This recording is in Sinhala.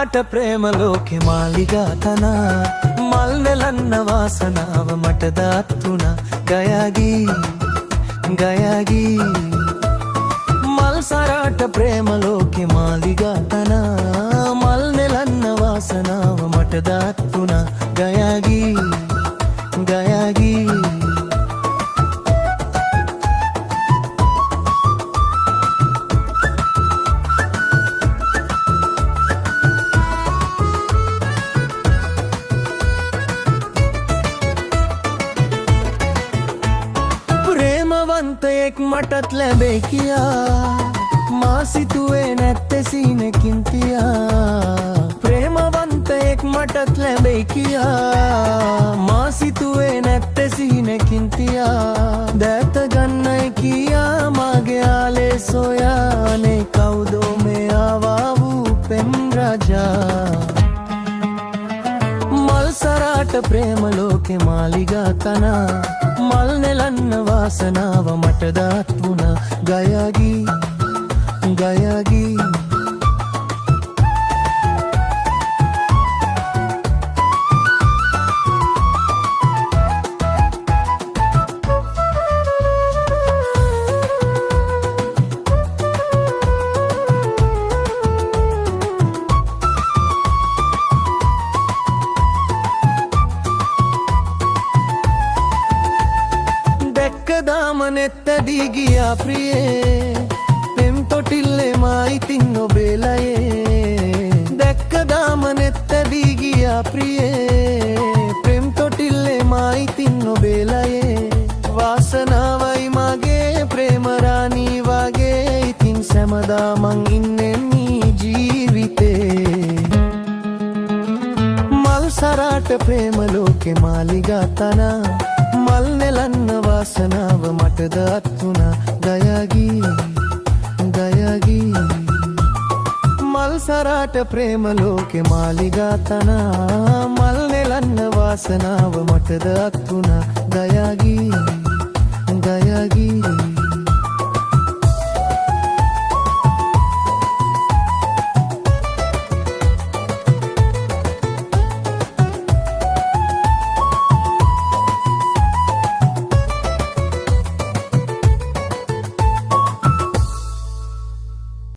සරාට ප්‍රේමලෝකෙ මාලිගාතන මල් නෙලන්න වාසනාව මට දාත් වුණා ගයාගී ගයාගී මල් සරාට ප්‍රේමලෝකෙ මාලිගාතන මල් නෙලන්න වාසනාව මට දාත් වුණා ගයාගී ගයාගී ප්‍රේමවන්තයෙක් මටත් ලැබෙයි කියා මා සිතුවේ නැත්තේ සීනකින් තියා ප්‍රේමවන්තයෙක් මටත් ලැබෙයි කියා මා සිතුවේ නැත්තේ සීනකින් තියා දැත ගන්නයි කියා මගේ ආලේ සොයානේ කවුදෝ මේ ආවා වූ පෙම් රජා මල් සරාට ප්‍රේමලෝකෙ මාලිගාතන මල් නෙලන්න වාසනාව මට දාත් වුණා ගයාගී ගයාගී දාමනෙත්තදී ගියා ප්‍රියේ පෙම් තොටිල්ලේ මායිතින් ඔබේලයේ දැක්ක දාමනෙත්තදී ගියා ප්‍රියේ පෙම් තොටිල්ලේ මායිතින් ඔබේලයේ වාසනාවයි මගේ ප්‍රේමරාණී වගේ ඉතින් සැමදා මං ඉන්නේ මේ ජීවිතේ මල් සරාට ප්‍රේමලෝකෙ මාලිගාතන මල් නෙලන්න වාසනාව මට දාත් වුණා ගයාගී ගයාගී මල් සරාට ප්‍රේමලෝකෙ මාලිගාතන මල් නෙලන්න වාසනාව මට දාත් වුණා ගයාගී ගයාගී